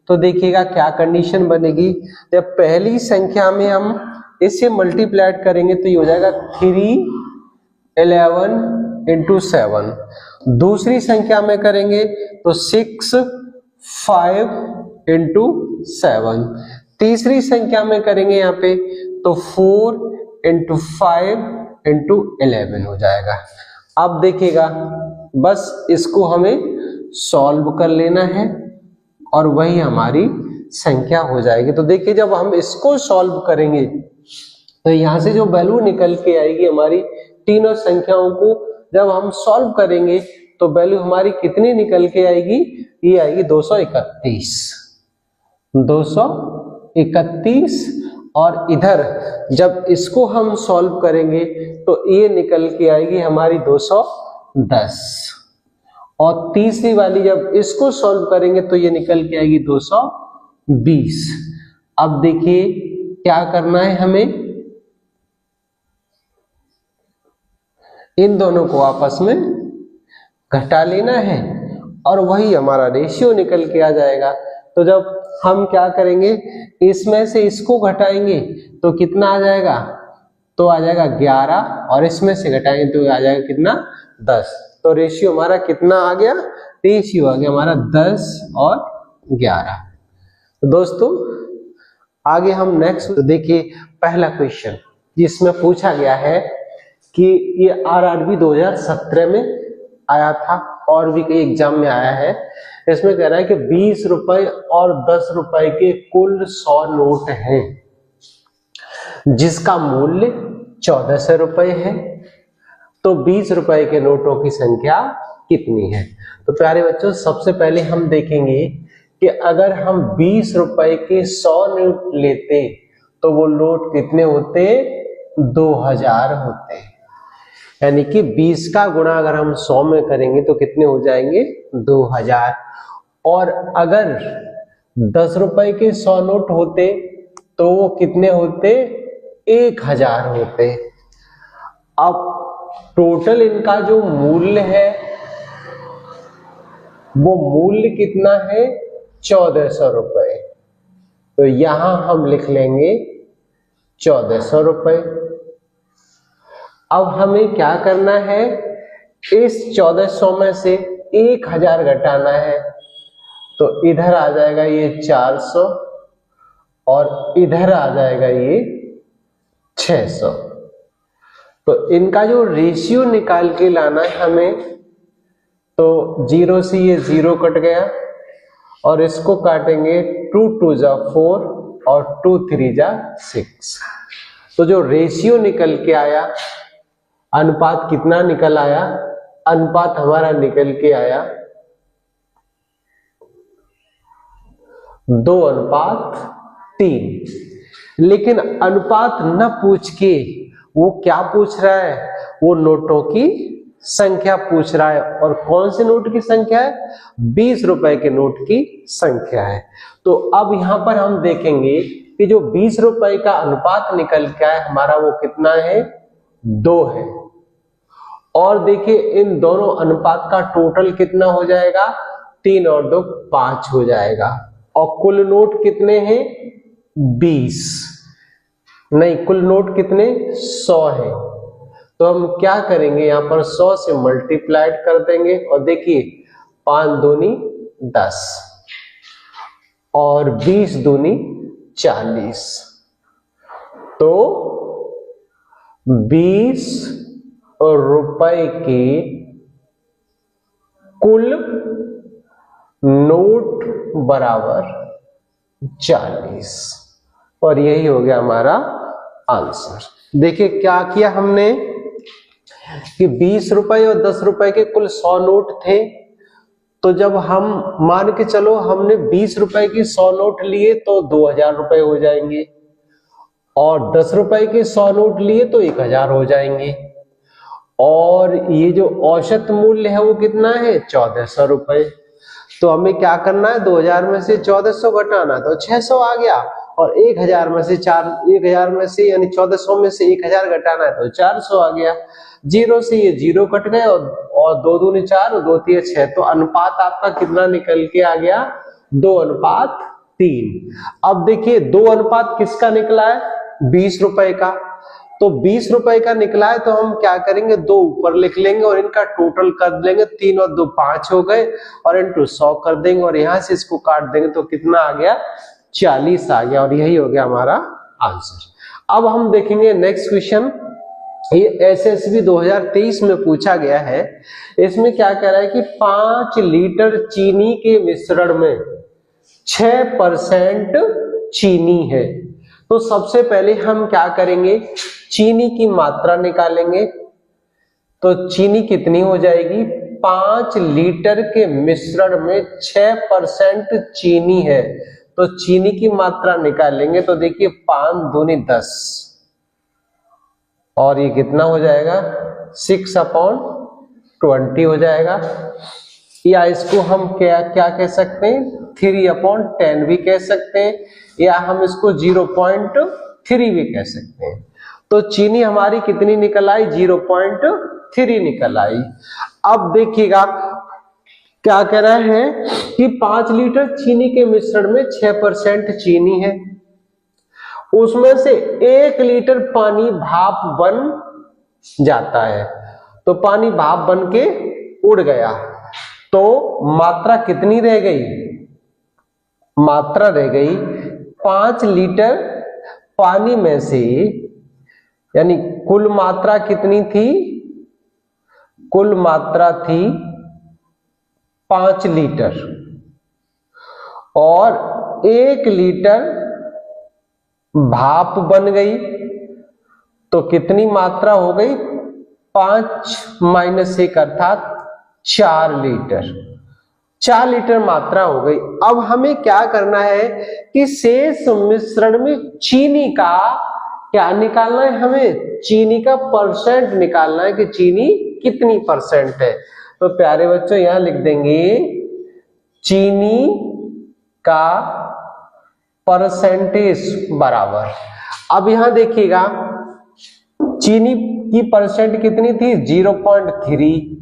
तो देखिएगा क्या कंडीशन बनेगी। जब पहली संख्या में हम इससे मल्टीप्लाइड करेंगे तो ये हो जाएगा 3 11 × 7। दूसरी संख्या में करेंगे तो 6 5 × 7। तीसरी संख्या में करेंगे यहाँ पे तो 4 × 5 × 11 हो जाएगा। अब देखिएगा बस इसको हमें सॉल्व कर लेना है और वही हमारी संख्या हो जाएगी। तो देखिए जब हम इसको सॉल्व करेंगे तो यहाँ से जो वैल्यू निकल के आएगी हमारी, तीनों संख्याओं को जब हम सॉल्व करेंगे तो वैल्यू हमारी कितनी निकल के आएगी? ये आएगी 231। और इधर जब इसको हम सॉल्व करेंगे तो ये निकल के आएगी हमारी 210। और तीसरी वाली जब इसको सॉल्व करेंगे तो ये निकल के आएगी 220। अब देखिए क्या करना है, हमें इन दोनों को आपस में घटा लेना है और वही हमारा रेशियो निकल के आ जाएगा। तो जब हम क्या करेंगे, इसमें से इसको घटाएंगे तो कितना आ जाएगा? तो आ जाएगा 11, और इसमें से घटाएंगे तो आ जाएगा कितना? 10। तो रेशियो हमारा कितना आ गया? रेशियो आ गया हमारा 10 और 11। तो दोस्तों आगे हम नेक्स्ट देखिए पहला क्वेश्चन जिसमें पूछा गया है कि ये RRB 2017 में आया था और भी कई एग्जाम में आया है। इसमें कह रहा है कि 20 रुपए और 10 रुपए के कुल 100 नोट हैं जिसका मूल्य 1400 रुपए है, तो 20 रुपए के नोटों की संख्या कितनी है। तो प्यारे बच्चों, सबसे पहले हम देखेंगे कि अगर हम 20 रुपए के 100 नोट लेते तो वो नोट कितने होते, 2000 होते। यानी कि 20 का गुणा अगर हम 100 में करेंगे तो कितने हो जाएंगे, 2000। और अगर 10 रुपए के 100 नोट होते तो वो कितने होते, 1000 होते। अब टोटल इनका जो मूल्य है वो मूल्य कितना है, 1400 रुपए। तो यहां हम लिख लेंगे 1400 रुपए। अब हमें क्या करना है, इस 1400 में से 1000 घटाना है। तो इधर आ जाएगा ये 400 और इधर आ जाएगा ये 600। तो इनका जो रेशियो निकाल के लाना है हमें, तो 0 से ये 0 कट गया और इसको काटेंगे 2 2 जा 4 और 2 3 जा 6। तो जो रेशियो निकल के आया, अनुपात कितना निकल आया, अनुपात हमारा निकल के आया 2:3। लेकिन अनुपात न पूछ के वो क्या पूछ रहा है, वो नोटों की संख्या पूछ रहा है। और कौन से नोट की संख्या है, 20 रुपए के नोट की संख्या है। तो अब यहां पर हम देखेंगे कि जो 20 रुपए का अनुपात निकल के आया हमारा, वो कितना है, 2 है। और देखिए इन दोनों अनुपात का टोटल कितना हो जाएगा, 3 और 2 5 हो जाएगा। और कुल नोट कितने हैं, 20 नहीं, कुल नोट कितने, 100 है। तो हम क्या करेंगे, यहां पर 100 से मल्टीप्लाइड कर देंगे और देखिए 5 दूनी 10 और 20 दूनी 40। तो 20 रुपए के कुल नोट बराबर 40 और यही हो गया हमारा आंसर। देखिए क्या किया हमने कि 20 रुपए और 10 रुपए के कुल 100 नोट थे। तो जब हम मान के चलो हमने 20 रुपए के 100 नोट लिए तो 2000 रुपए हो जाएंगे और 10 रुपए के 100 नोट लिए तो 1000 हो जाएंगे। और ये जो औसत मूल्य है वो कितना है, 1400 रुपए। तो हमें क्या करना है, 2000 में से 1400 घटाना, तो 600 आ गया। और 1000 में से 1000 में से यानी 1400 में से 1000 घटाना है तो 400 आ गया। 0 से ये 0 कट गए और 2 दूनी 4 और 2 3 6। तो अनुपात आपका कितना निकल के आ गया, 2:3। अब देखिए 2 अनुपात किसका निकला है, 20 रुपए का। तो 20 रुपए का निकला है तो हम क्या करेंगे, 2 ऊपर लिख लेंगे और इनका टोटल कर देंगे। 3 और 2 5 हो गए और इनटू 100 कर देंगे और यहां से इसको काट देंगे तो कितना आ गया, 40 आ गया। और यही हो गया हमारा आंसर। अब हम देखेंगे नेक्स्ट क्वेश्चन। ये एसएसबी 2023 में पूछा गया है। इसमें क्या कह रहा है कि 5 लीटर चीनी के मिश्रण में 6% चीनी है। तो सबसे पहले हम क्या करेंगे, चीनी की मात्रा निकालेंगे। तो चीनी कितनी हो जाएगी, 5 लीटर के मिश्रण में 6% चीनी है। तो चीनी की मात्रा निकालेंगे तो देखिए 5 दूनी 10 और ये कितना हो जाएगा, 6/20 हो जाएगा। या इसको हम क्या क्या कह सकते हैं, 3/10 भी कह सकते हैं, या हम इसको 0.3 भी कह सकते हैं। तो चीनी हमारी कितनी निकल आई, 0.3 निकल आई। अब देखिएगा क्या कह रहा है कि 5 लीटर चीनी के मिश्रण में 6% चीनी है, उसमें से 1 लीटर पानी भाप बन जाता है। तो पानी भाप बन के उड़ गया तो मात्रा कितनी रह गई, मात्रा रह गई 5 लीटर पानी में से, यानी कुल मात्रा कितनी थी, कुल मात्रा थी 5 लीटर और 1 लीटर भाप बन गई, तो कितनी मात्रा हो गई? 5 - 1 अर्थात 4 लीटर। 4 लीटर मात्रा हो गई। अब हमें क्या करना है कि शेष मिश्रण में चीनी का क्या निकालना है? हमें चीनी का परसेंट निकालना है कि चीनी कितनी परसेंट है। तो प्यारे बच्चों यहां लिख देंगे चीनी का परसेंटेज बराबर। अब यहां देखिएगा चीनी की परसेंट कितनी थी? 0.3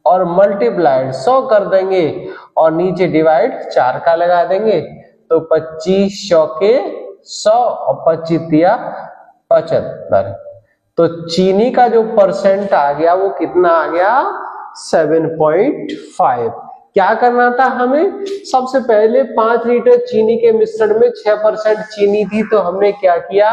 और मल्टीप्लाइड 100 कर देंगे और नीचे डिवाइड 4 का लगा देंगे, तो 25 100 100 और 25 या 75। तो चीनी का जो परसेंट आ गया वो कितना आ गया? 7.5। क्या करना था हमें? सबसे पहले 5 लीटर चीनी के मिश्रण में 6% चीनी थी, तो हमने क्या किया?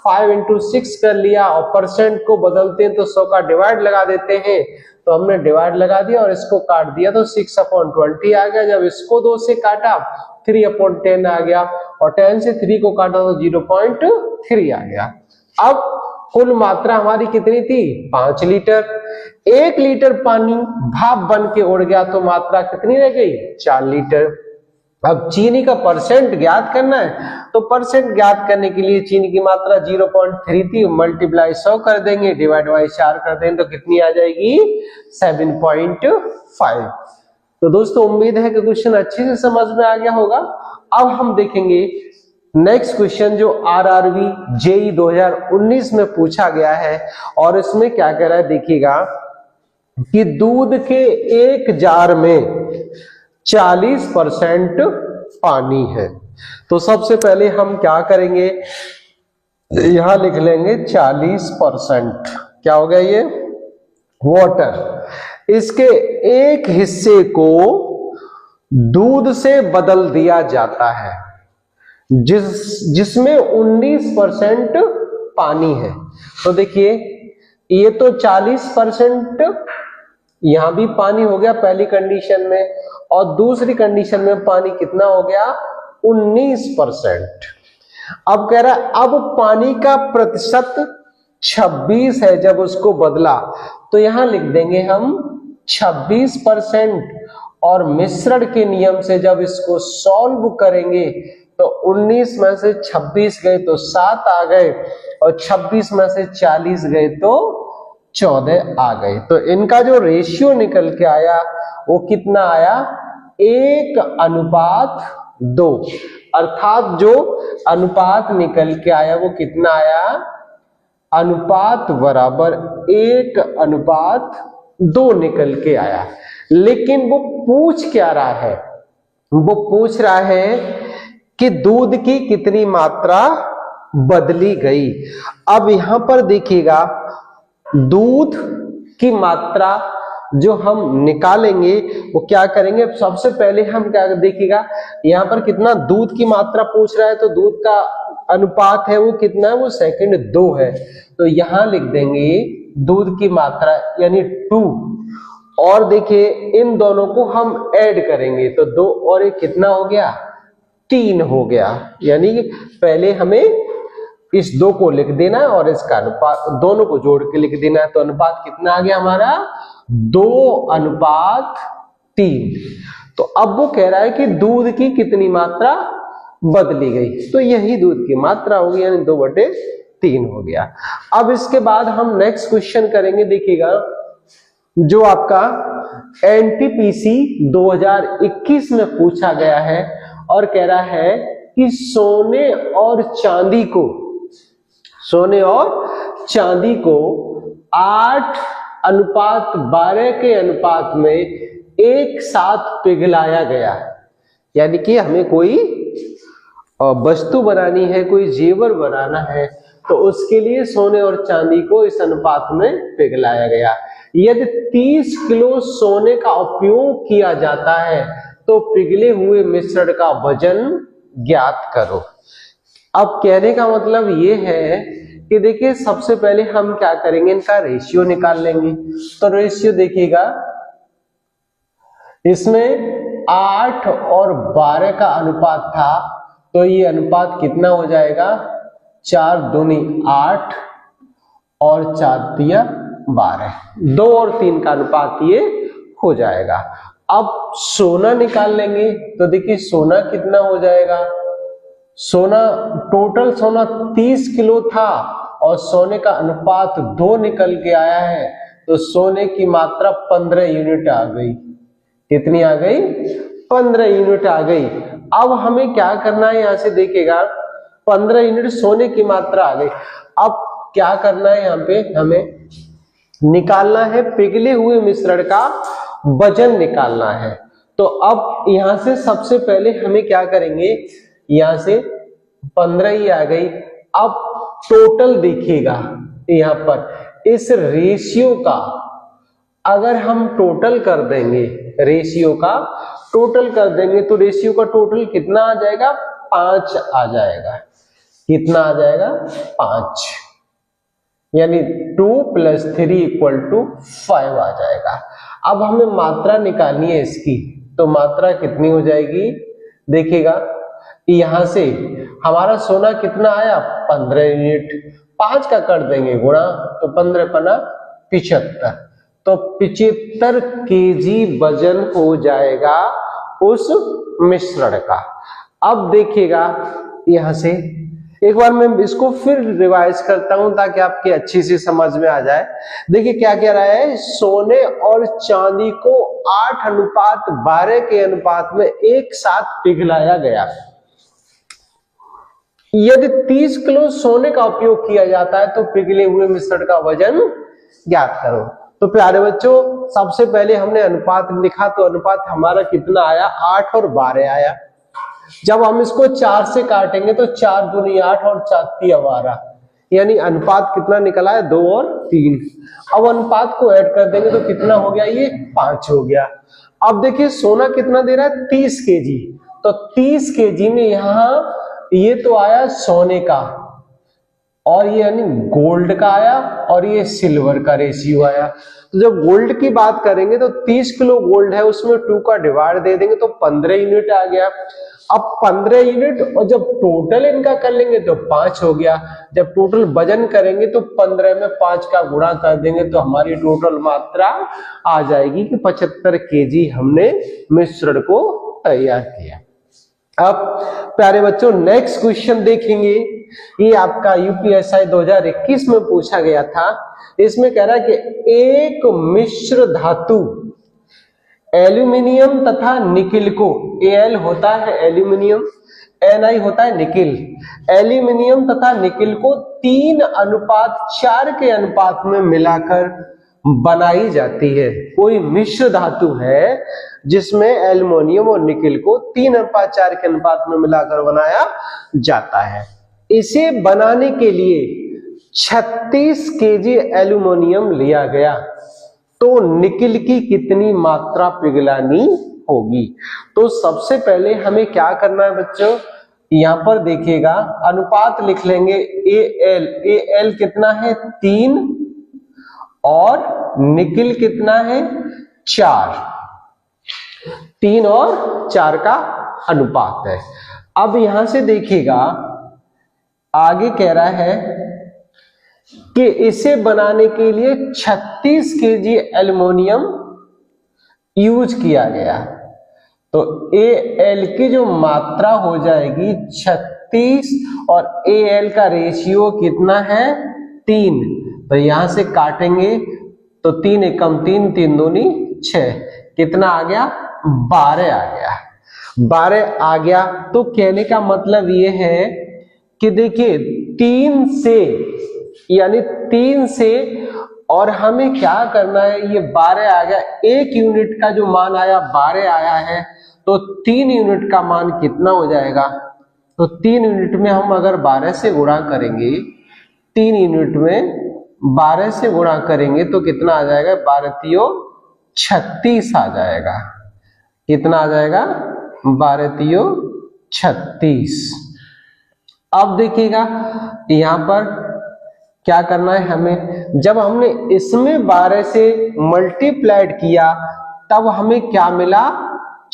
5 × 6 कर लिया और परसेंट को बदलते हैं तो 100 का डिवाइड लगा देते हैं, तो हमने डिवाइड लगा दिया और इसको काट दिया तो 6/20 आ गया। जब इसको 2 से काटा 3/10 आ गया और 10 से 3 को काटा तो 0.3 आ गया। अब कुल मात्रा हमारी कितनी थी? 5 लीटर। 1 लीटर पानी भाप बन के उड़ गया तो मात्रा कितनी रह गई? 4 लीटर। अब चीनी का परसेंट ज्ञात करना है, तो परसेंट ज्ञात करने के लिए चीनी की मात्रा 0.3 थी, मल्टीप्लाई 100 कर देंगे, डिवाइड बाई 4 कर देंगे तो कितनी आ जाएगी? 7.5। तो दोस्तों उम्मीद है कि क्वेश्चन अच्छे से समझ में आ गया होगा। अब हम देखेंगे नेक्स्ट क्वेश्चन जो RRB JEE 2019 में पूछा गया है, और इसमें क्या कह रहा है देखिएगा कि दूध के 1 जार में 40% पानी है। तो सबसे पहले हम क्या करेंगे? यहां लिख लेंगे 40%। क्या हो गया ये? वाटर। इसके एक हिस्से को दूध से बदल दिया जाता है जिसमें 19% पानी है। तो देखिए ये तो 40% यहां भी पानी हो गया पहली कंडीशन में, और दूसरी कंडीशन में पानी कितना हो गया? 19%। अब कह रहा है अब पानी का प्रतिशत 26 है जब उसको बदला, तो यहां लिख देंगे हम 26%। और मिश्रण के नियम से जब इसको सॉल्व करेंगे तो 19 में से 26 गए तो 7 आ गए, और 26 में से 40 गए तो 14 आ गए। तो इनका जो रेशियो निकल के आया वो कितना आया? 1:2। अर्थात जो अनुपात निकल के आया वो कितना आया? अनुपात बराबर 1:2 निकल के आया। लेकिन वो पूछ क्या रहा है? वो पूछ रहा है कि दूध की कितनी मात्रा बदली गई। अब यहां पर देखिएगा दूध की मात्रा जो हम निकालेंगे वो क्या करेंगे? सबसे पहले हम क्या देखिएगा यहां पर कितना दूध की मात्रा पूछ रहा है, तो दूध का अनुपात है वो कितना है? वो 2 है। तो यहां लिख देंगे दूध की मात्रा यानी 2, और देखिए इन दोनों को हम ऐड करेंगे तो 2 और 1 कितना हो गया? 3 हो गया। यानी कि पहले हमें इस 2 को लिख देना है और इसका अनुपात दोनों को जोड़ के लिख देना है। तो अनुपात कितना आ गया हमारा? 2:3। तो अब वो कह रहा है कि दूध की कितनी मात्रा बदली गई, तो यही दूध की मात्रा होगी, यानी 2/3 हो गया। अब इसके बाद हम नेक्स्ट क्वेश्चन करेंगे। देखिएगा जो आपका NTPC 2021 में पूछा गया है और कह रहा है कि सोने और चांदी को 8:12 के अनुपात में एक साथ पिघलाया गया। यानी कि हमें कोई वस्तु बनानी है, कोई जेवर बनाना है, तो उसके लिए सोने और चांदी को इस अनुपात में पिघलाया गया। यदि 30 किलो सोने का उपयोग किया जाता है तो पिघले हुए मिश्रण का वजन ज्ञात करो। अब कहने का मतलब ये है कि देखिए सबसे पहले हम क्या करेंगे? इनका रेशियो निकाल लेंगे। तो रेशियो देखिएगा इसमें 8 और 12 का अनुपात था, तो ये अनुपात कितना हो जाएगा, 4 दूनी 8 और 4 तिया 12, 2 और 3 का अनुपात ये हो जाएगा। अब सोना निकाल लेंगे तो देखिए सोना कितना हो जाएगा, सोना टोटल सोना 30 किलो था और सोने का अनुपात 2 निकल के आया है, तो सोने की मात्रा 15 यूनिट आ गई। कितनी आ गई, 15 यूनिट आ गई। अब हमें क्या करना है, यहां से देखिएगा 15 यूनिट सोने की मात्रा आ गई। अब क्या करना है, यहाँ पे हमें निकालना है पिघले हुए मिश्रण का वजन निकालना है। तो अब यहां से सबसे पहले हमें क्या करेंगे, यहां से 15 ही आ गई। अब टोटल देखिएगा यहां पर इस रेशियो का अगर हम टोटल कर देंगे, रेशियो का टोटल कर देंगे तो रेशियो का टोटल कितना आ जाएगा, 5 आ जाएगा। कितना आ जाएगा, 5, यानी 2 + 3 = 5 आ जाएगा। अब हमें मात्रा निकालनी है इसकी, तो मात्रा कितनी हो जाएगी, देखिएगा यहां से हमारा सोना कितना आया, 15 यूनिट, 5 का कर देंगे गुणा, तो 15 पना 75, तो 75 केजी वजन हो जाएगा उस मिश्रण का। अब देखिएगा यहां से एक बार मैं इसको फिर रिवाइज करता हूं ताकि आपके अच्छी सी समझ में आ जाए। देखिए क्या कह रहा है, सोने और चांदी को 8:12 के अनुपात में एक साथ पिघलाया गया। यदि 30 किलो सोने का उपयोग किया जाता है तो पिघले हुए मिश्रण का वजन ज्ञात करो। तो प्यारे बच्चों सबसे पहले हमने अनुपात लिखा, तो अनुपात हमारा कितना आया, 8 और 12 आया। जब हम इसको 4 से काटेंगे तो 4 दूनी 8 और 4 तिया 12, यानी अनुपात कितना निकला है, 2 और 3। अब अनुपात को ऐड कर देंगे तो कितना हो गया, ये 5 हो गया। अब देखिए सोना कितना दे रहा है, 30 केजी, तो 30 केजी में यहाँ ये तो आया सोने का, और ये यानी गोल्ड का आया, और ये सिल्वर का रेशियो आया। तो जब गोल्ड की बात करेंगे तो 30 किलो गोल्ड है, उसमें 2 का डिवाइड दे देंगे तो 15 यूनिट आ गया। अब 15 यूनिट, और जब टोटल इनका कर लेंगे तो 5 हो गया। जब टोटल वजन करेंगे तो 15 में 5 का गुणा कर देंगे तो हमारी टोटल मात्रा आ जाएगी कि 75 केजी हमने मिश्रण को तैयार किया। अब प्यारे बच्चों नेक्स्ट क्वेश्चन देखेंगे, ये आपका यूपीएसआई 2021 में पूछा गया था। इसमें कह रहा है कि एक मिश्र धातु एल्यूमिनियम तथा निकिल को, Al होता है एल्यूमिनियम, Ni होता है निकिल, एल्यूमिनियम तथा निकिल को 3:4 के अनुपात में मिलाकर बनाई जाती है। कोई मिश्र धातु है जिसमें एल्युमिनियम और निकिल को 3:4 के अनुपात में मिलाकर बनाया जाता है। इसे बनाने के लिए 36 केजी एल्युमिनियम लिया गया, तो निकिल की कितनी मात्रा पिघलानी होगी। तो सबसे पहले हमें क्या करना है बच्चों, यहां पर देखिएगा अनुपात लिख लेंगे, Al कितना है 3 और निकिल कितना है 4, 3 और 4 का अनुपात है। अब यहां से देखिएगा आगे कह रहा है कि इसे बनाने के लिए 36 केजी एल्युमिनियम यूज किया गया, तो Al की जो मात्रा हो जाएगी 36 और Al का रेशियो कितना है 3, तो यहां से काटेंगे तो 3 एकम 3, 3 दूनी 6, कितना आ गया 12 आ गया। 12 आ गया तो कहने का मतलब ये है कि देखिए 3 से, यानी 3 से, और हमें क्या करना है, ये 12 आ गया, 1 यूनिट का जो मान आया 12 आया है, तो 3 यूनिट का मान कितना हो जाएगा, तो 3 यूनिट में हम अगर 12 से गुणा करेंगे, 3 यूनिट में 12 से गुणा करेंगे तो कितना आ जाएगा, 12 तियो 36 आ जाएगा। कितना आ जाएगा 12 तियो 36। अब देखिएगा यहां पर क्या करना है हमें, जब हमने इसमें 12 से मल्टीप्लाइड किया तब हमें क्या मिला,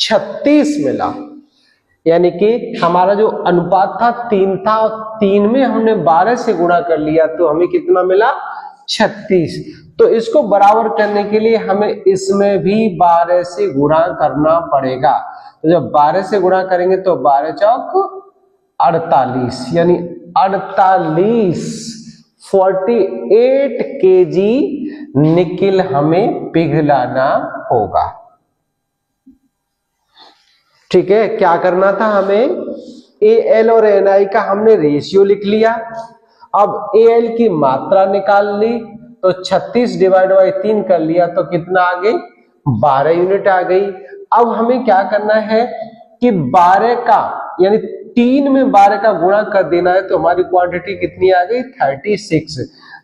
36 मिला। यानी कि हमारा जो अनुपात था 3 था, और 3 में हमने 12 से गुणा कर लिया तो हमें कितना मिला, 36। तो इसको बराबर करने के लिए हमें इसमें भी 12 से गुणा करना पड़ेगा। तो जब 12 से गुणा करेंगे तो 12 चौक 48, यानी 48 केजी निकिल हमें पिघलाना होगा। ठीक है, क्या करना था हमें, Al और Ni का हमने रेशियो लिख लिया। अब Al की मात्रा निकाल ली, तो 36 डिवाइड बाई 3 कर लिया तो कितना आ गई, 12 यूनिट आ गई। अब हमें क्या करना है कि 12 का यानी 3 में 12 का गुणा कर देना है, तो हमारी क्वांटिटी कितनी आ गई, 36।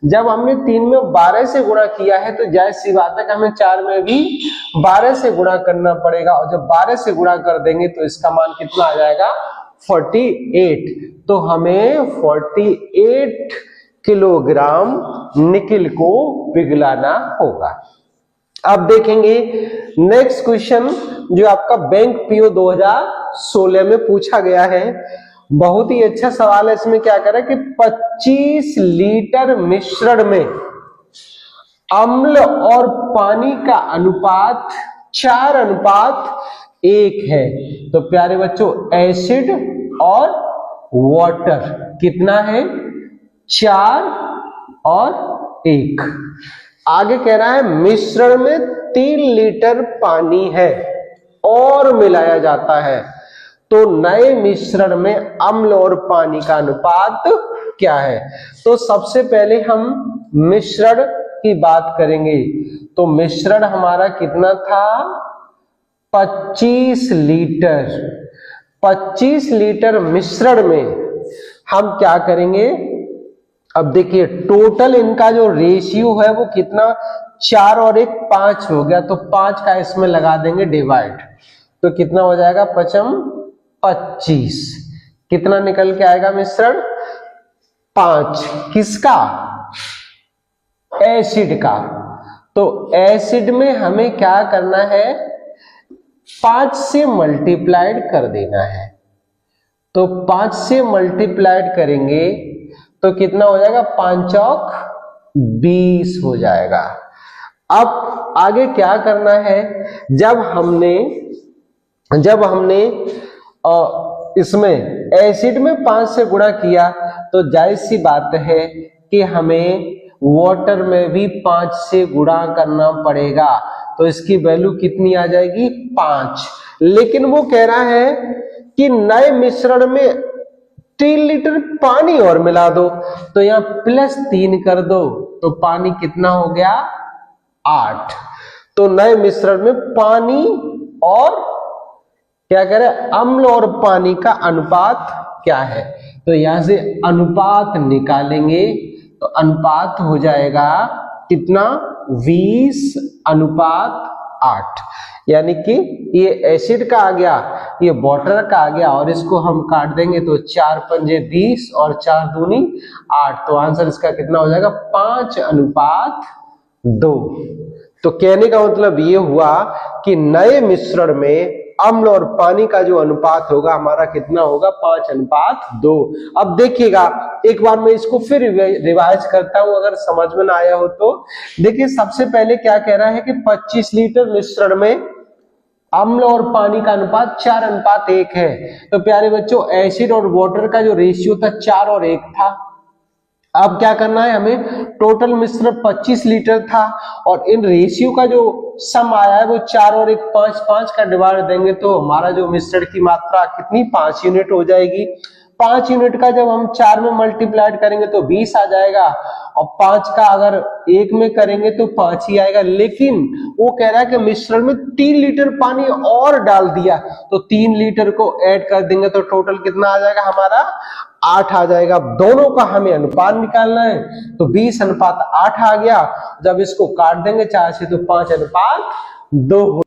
जब हमने 3 में 12 से गुणा किया है तो जाहिर सी बात है कि हमें 4 में भी 12 से गुणा करना पड़ेगा, और जब 12 से गुणा कर देंगे तो इसका मान कितना आ जाएगा, 48। तो हमें 48 किलोग्राम निकिल को पिघलाना होगा। अब देखेंगे नेक्स्ट क्वेश्चन जो आपका बैंक पीओ 2016 में पूछा गया है। बहुत ही अच्छा सवाल है। इसमें क्या करें कि 25 लीटर मिश्रण में अम्ल और पानी का अनुपात 4:1 है। तो प्यारे बच्चों, एसिड और वाटर कितना है, 4:1। आगे कह रहा है मिश्रण में 3 लीटर पानी है और मिलाया जाता है, तो नए मिश्रण में अम्ल और पानी का अनुपात क्या है। तो सबसे पहले हम मिश्रण की बात करेंगे। तो मिश्रण हमारा कितना था, 25 लीटर। 25 लीटर मिश्रण में हम क्या करेंगे, अब देखिए टोटल इनका जो रेशियो है वो कितना, 4 और 1 5 हो गया, तो 5 का इसमें लगा देंगे डिवाइड, तो कितना हो जाएगा, 25। कितना निकल के आएगा मिश्रण, 5। किसका, एसिड का। तो एसिड में हमें क्या करना है, 5 से मल्टीप्लाइड कर देना है। तो 5 से मल्टीप्लाइड करेंगे तो कितना हो जाएगा, 5 चौक 20 हो जाएगा। अब आगे क्या करना है, जब हमने इसमें एसिड में 5 से गुणा किया तो जाहिर सी बात है कि हमें वाटर में भी 5 से गुणा करना पड़ेगा, तो इसकी वैल्यू कितनी आ जाएगी, 5। लेकिन वो कह रहा है कि नए मिश्रण में 3 लीटर पानी और मिला दो, तो यहां +3 कर दो, तो पानी कितना हो गया, 8। तो नए मिश्रण में पानी और क्या करें, अम्ल और पानी का अनुपात क्या है। तो यहां से अनुपात निकालेंगे तो अनुपात हो जाएगा कितना, 20:8। यानी कि ये एसिड का आ गया, ये वाटर का आ गया, और इसको हम काट देंगे तो 4 पंजे 20 और 4 दूनी 8। तो आंसर इसका कितना हो जाएगा, 5:2। तो कहने का मतलब ये हुआ कि नए मिश्रण में अम्ल और पानी का जो अनुपात होगा हमारा कितना होगा, 5:2। अब देखिएगा एक बार मैं इसको फिर रिवाइज करता हूं, अगर समझ में ना आया हो तो देखिए। सबसे पहले क्या कह रहा है कि 25 लीटर मिश्रण में अम्ल और पानी का अनुपात 4:1 है। तो प्यारे बच्चों, एसिड और वाटर का जो रेशियो था 4 और 1 था। अब क्या करना है हमें, टोटल मिश्रण 25 लीटर था और इन रेशियो का जो सम आया है वो 4 और 1 5 का डिवाइड देंगे तो हमारा जो मिश्रण की मात्रा कितनी, 5 यूनिट हो जाएगी। 5 यूनिट का जब हम 4 में मल्टीप्लाइड करेंगे तो 20 आ जाएगा, और 5 का अगर 1 में करेंगे तो 5 ही आएगा। लेकिन वो कह रहा है कि मिश्रण में 3 लीटर पानी और डाल दिया, तो 3 लीटर को ऐड कर देंगे तो टोटल कितना आ जाएगा हमारा, 8 आ जाएगा। दोनों का हमें अनुपात निकालना है, तो 20:8 आ गया। जब इसको काट देंगे 4 से तो 5:2